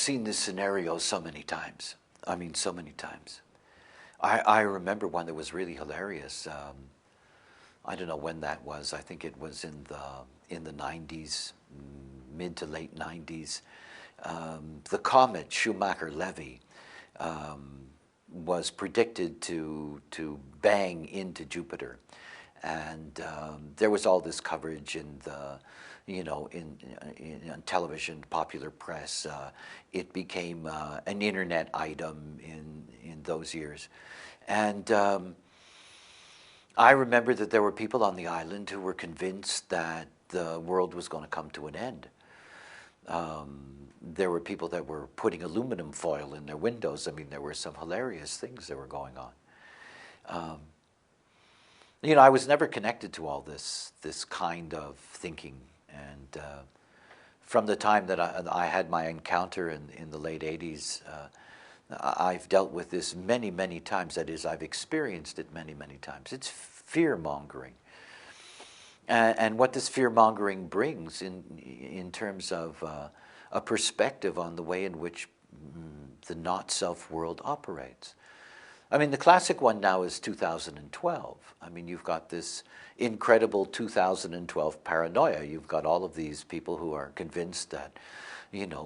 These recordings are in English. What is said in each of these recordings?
seen this scenario so many times. I mean, so many times. I remember one that was really hilarious. I don't know when that was. I think it was in the 90s, mid to late 90s. The comet Schumacher-Levy was predicted to bang into Jupiter, and there was all this coverage in the, in television, popular press. It became an internet item in those years, and I remember that there were people on the island who were convinced that the world was going to come to an end. There were people that were putting aluminum foil in their windows. I mean, there were some hilarious things that were going on. I was never connected to all this kind of thinking. And from the time that I had my encounter in the late 80s, I've dealt with this many, many times. That is, I've experienced it many, many times. It's fear-mongering. And what this fear-mongering brings in terms of a perspective on the way in which the not-self world operates. I mean, the classic one now is 2012. I mean, you've got this incredible 2012 paranoia. You've got all of these people who are convinced that,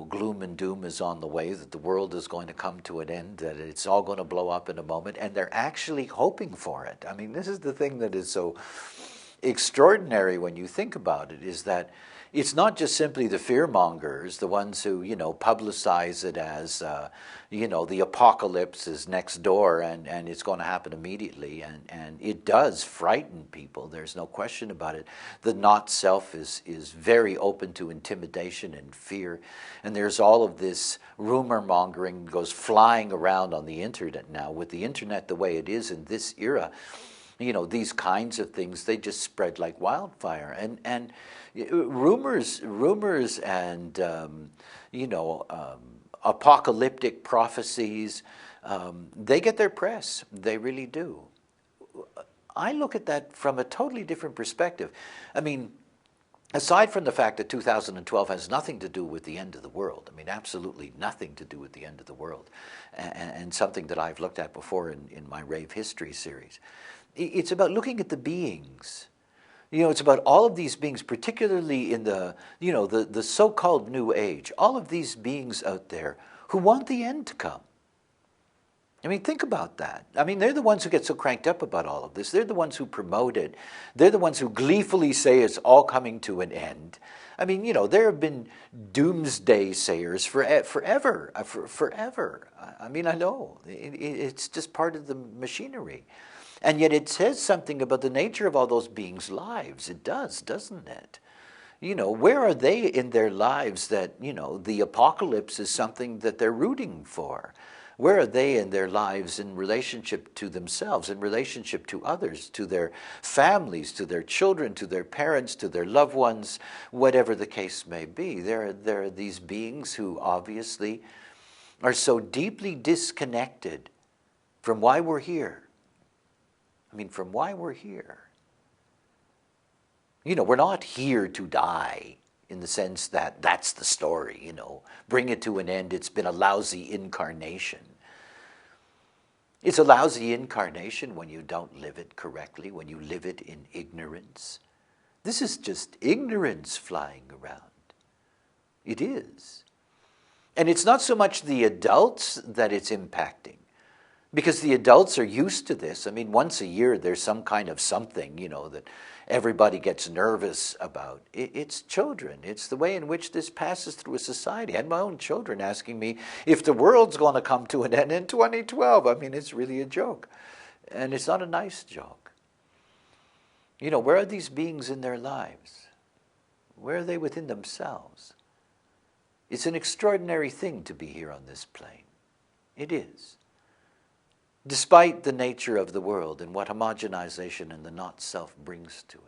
gloom and doom is on the way, that the world is going to come to an end, that it's all going to blow up in a moment, and they're actually hoping for it. I mean, this is the thing that is so extraordinary when you think about it, is that it's not just simply the fear-mongers, the ones who, publicize it as, the apocalypse is next door and it's going to happen immediately. And it does frighten people. There's no question about it. The not-self is very open to intimidation and fear. And there's all of this rumor-mongering goes flying around on the internet now. With the internet the way it is in this era, these kinds of things, they just spread like wildfire. And rumors and, apocalyptic prophecies, they get their press. They really do. I look at that from a totally different perspective. I mean, aside from the fact that 2012 has nothing to do with the end of the world, I mean, absolutely nothing to do with the end of the world, and something that I've looked at before in my Rave History series. It's about looking at the beings. It's about all of these beings, particularly in the so-called New Age, all of these beings out there who want the end to come. I mean, think about that. I mean, they're the ones who get so cranked up about all of this. They're the ones who promote it. They're the ones who gleefully say it's all coming to an end. I mean, there have been doomsday sayers forever. I mean, I know. It's just part of the machinery. And yet it says something about the nature of all those beings' lives. It does, doesn't it? Where are they in their lives that, the apocalypse is something that they're rooting for? Where are they in their lives in relationship to themselves, in relationship to others, to their families, to their children, to their parents, to their loved ones, whatever the case may be? There are these beings who obviously are so deeply disconnected from why we're here. I mean, from why we're here. We're not here to die in the sense that that's the story, bring it to an end. It's been a lousy incarnation. It's a lousy incarnation when you don't live it correctly, when you live it in ignorance. This is just ignorance flying around. It is. And it's not so much the adults that it's impacting, because the adults are used to this. I mean, once a year there's some kind of something, that everybody gets nervous about. It's children. It's the way in which this passes through a society. I had my own children asking me if the world's going to come to an end in 2012. I mean, it's really a joke. And it's not a nice joke. Where are these beings in their lives? Where are they within themselves? It's an extraordinary thing to be here on this plane. It is. Despite the nature of the world and what homogenization and the not-self brings to it.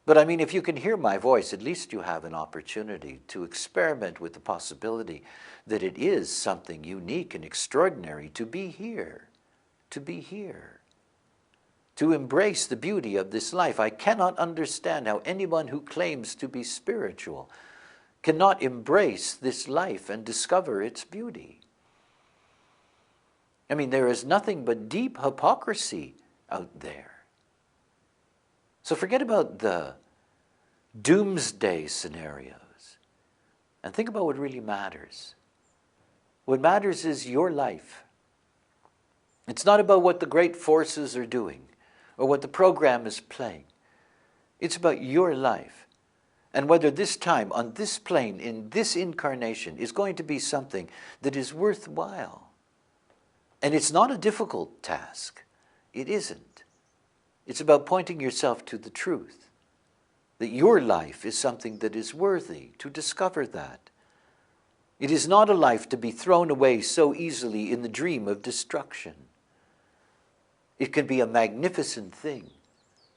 But I mean, if you can hear my voice, at least you have an opportunity to experiment with the possibility that it is something unique and extraordinary to be here, to embrace the beauty of this life. I cannot understand how anyone who claims to be spiritual cannot embrace this life and discover its beauty. I mean, there is nothing but deep hypocrisy out there. So forget about the doomsday scenarios and think about what really matters. What matters is your life. It's not about what the great forces are doing or what the program is playing. It's about your life and whether this time on this plane, in this incarnation, is going to be something that is worthwhile. And it's not a difficult task. It isn't. It's about pointing yourself to the truth, that your life is something that is worthy, to discover that. It is not a life to be thrown away so easily in the dream of destruction. It can be a magnificent thing,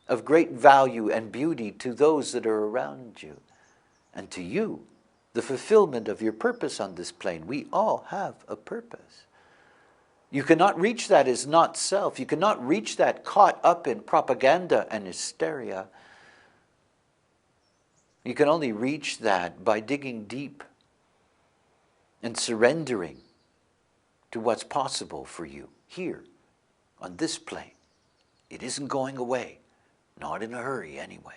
of great value and beauty to those that are around you, and to you, the fulfillment of your purpose on this plane. We all have a purpose. You cannot reach that as not self. You cannot reach that caught up in propaganda and hysteria. You can only reach that by digging deep and surrendering to what's possible for you here on this plane. It isn't going away, not in a hurry anyway.